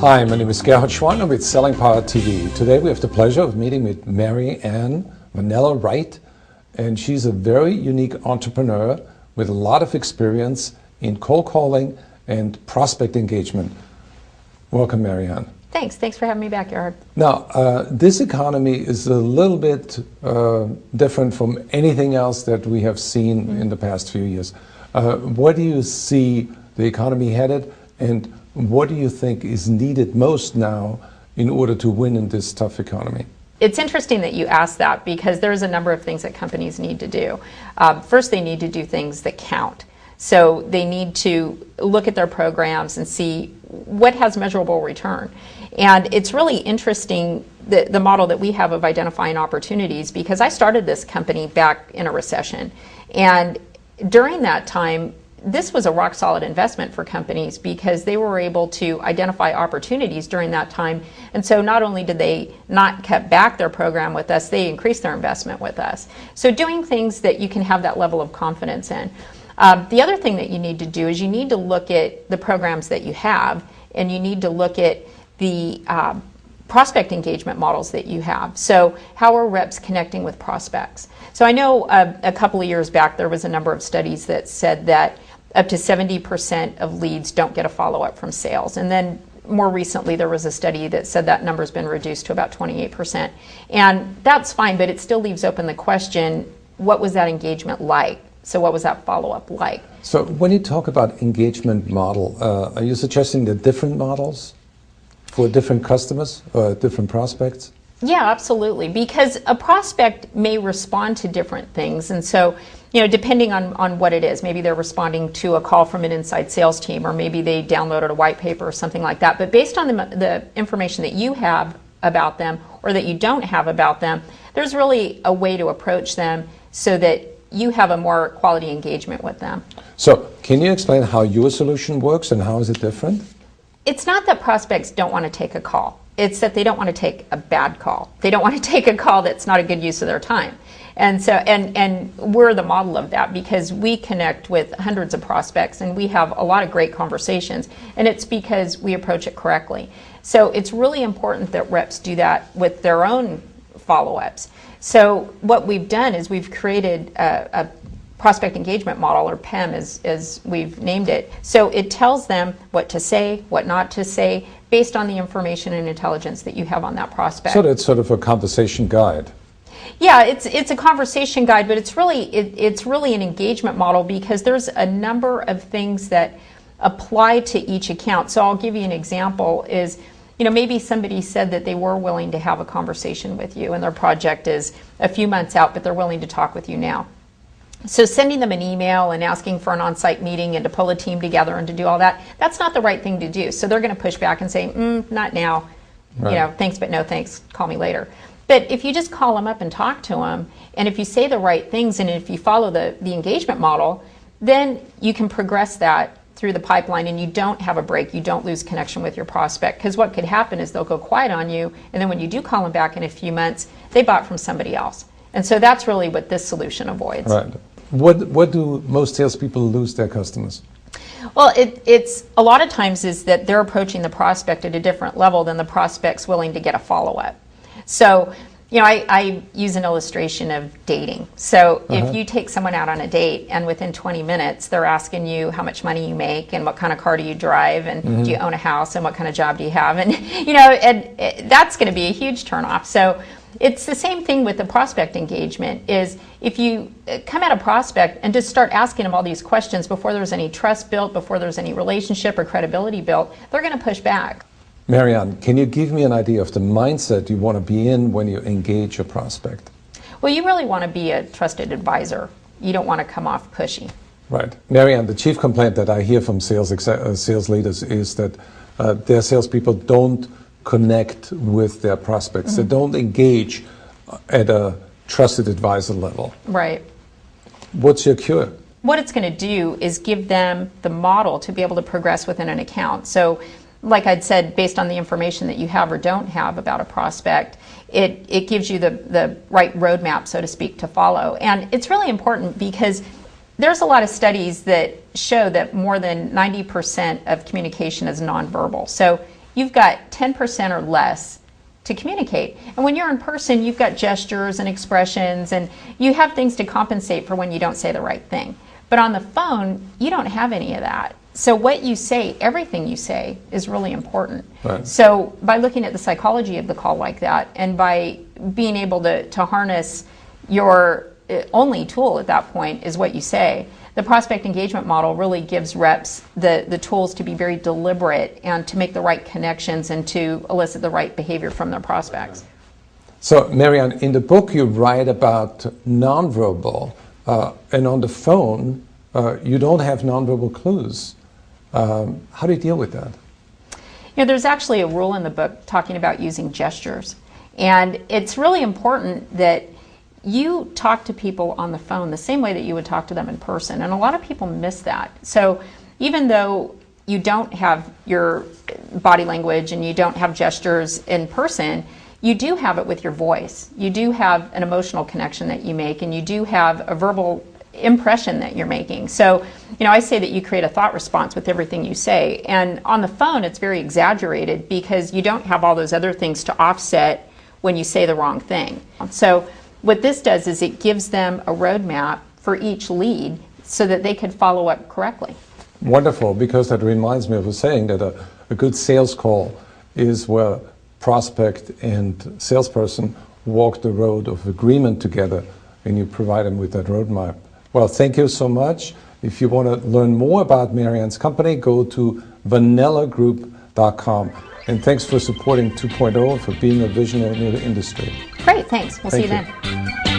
Hi, my name is Gerhard Schwanner with Selling Power TV. Today we have the pleasure of meeting with Marianne Vanella-Wright, and she's a very unique entrepreneur with a lot of experience in cold calling and prospect engagement. Welcome, Marianne. Thanks for having me back, Gerhard. Now, this economy is a little bit different from anything else that we have seen in the past few years. Where do you see the economy headed, and what do you think is needed most now in order to win in this tough economy? It's interesting that you asked that because there's a number of things that companies need to do. First, they need to do things that count. So they need to look at their programs and see what has measurable return. And it's really interesting, the model that we have of identifying opportunities, because I started this company back in a recession. And during that time, this was a rock solid investment for companies because they were able to identify opportunities during that time. And so not only did they not cut back their program with us, they increased their investment with us. So doing things that you can have that level of confidence in. The other thing that you need to do is you need to look at the programs that you have, and you need to look at the prospect engagement models that you have. So how are reps connecting with prospects? So I know a couple of years back there was a number of studies that said that up to 70% of leads don't get a follow-up from sales. And then more recently there was a study that said that number's been reduced to about 28%. And that's fine, but it still leaves open the question, what was that engagement like? So what was that follow-up like? So when you talk about engagement model, are you suggesting the different models for different customers or different prospects? Yeah, absolutely, because a prospect may respond to different things. And so, depending on what it is, maybe they're responding to a call from an inside sales team, or maybe they downloaded a white paper or something like that. But based on the information that you have about them or that you don't have about them, there's really a way to approach them so that you have a more quality engagement with them. So can you explain how your solution works and how is it different? It's not that prospects don't want to take a call. It's that they don't want to take a bad call. They don't want to take a call that's not a good use of their time. And so, and we're the model of that because we connect with hundreds of prospects and we have a lot of great conversations, and it's because we approach it correctly. So it's really important that reps do that with their own follow-ups. So what we've done is we've created a prospect engagement model, or PEM as we've named it. So it tells them what to say, what not to say, based on the information and intelligence that you have on that prospect. So that's sort of a conversation guide. Yeah, it's a conversation guide, but it's really an engagement model because there's a number of things that apply to each account. So I'll give you an example is, maybe somebody said that they were willing to have a conversation with you and their project is a few months out, but they're willing to talk with you now. So sending them an email and asking for an on-site meeting and to pull a team together and to do all that, that's not the right thing to do. So they're going to push back and say, not now, right. Thanks but no thanks, call me later. But if you just call them up and talk to them, and if you say the right things and if you follow the engagement model, then you can progress that through the pipeline and you don't have a break, you don't lose connection with your prospect. Because what could happen is they'll go quiet on you, and then when you do call them back in a few months, they bought from somebody else. And so that's really what this solution avoids. Right. What do most salespeople lose their customers? Well, it's a lot of times is that they're approaching the prospect at a different level than the prospect's willing to get a follow-up. So, I use an illustration of dating. So if you take someone out on a date and within 20 minutes they're asking you how much money you make and what kind of car do you drive and do you own a house and what kind of job do you have, and and that's going to be a huge turnoff. So it's the same thing with the prospect engagement is if you come at a prospect and just start asking them all these questions before there's any trust built, before there's any relationship or credibility built, they're going to push back. Marianne, can you give me an idea of the mindset you want to be in when you engage a prospect? Well, you really want to be a trusted advisor. You don't want to come off pushy. Right. Marianne, the chief complaint that I hear from sales leaders is that their salespeople don't connect with their prospects. They don't engage at a trusted advisor level. Right. What's your cure? What it's going to do is give them the model to be able to progress within an account. So like I'd said, based on the information that you have or don't have about a prospect, it gives you the right roadmap, so to speak, to follow. And it's really important because there's a lot of studies that show that more than 90% of communication is nonverbal. So you've got 10% or less to communicate. And when you're in person, you've got gestures and expressions, and you have things to compensate for when you don't say the right thing. But on the phone, you don't have any of that. So what you say, everything you say, is really important. Right. So by looking at the psychology of the call like that, and by being able to harness your only tool at that point is what you say, the prospect engagement model really gives reps the tools to be very deliberate and to make the right connections and to elicit the right behavior from their prospects. So, Marianne, in the book you write about nonverbal, and on the phone you don't have nonverbal clues. How do you deal with that? You know, there's actually a rule in the book talking about using gestures. And it's really important that you talk to people on the phone the same way that you would talk to them in person. And a lot of people miss that. So even though you don't have your body language and you don't have gestures in person, you do have it with your voice. You do have an emotional connection that you make, and you do have a verbal impression that you're making. So, you know, I say that you create a thought response with everything you say. And on the phone, it's very exaggerated because you don't have all those other things to offset when you say the wrong thing. So what this does is it gives them a roadmap for each lead so that they could follow up correctly. Wonderful, because that reminds me of a saying that a good sales call is where prospect and salesperson walk the road of agreement together, and you provide them with that roadmap. Well, thank you so much. If you want to learn more about Marianne's company, go to vanellagroup.com. And thanks for supporting 2.0, for being a visionary in the industry. Great, thanks. We'll see you Thank then.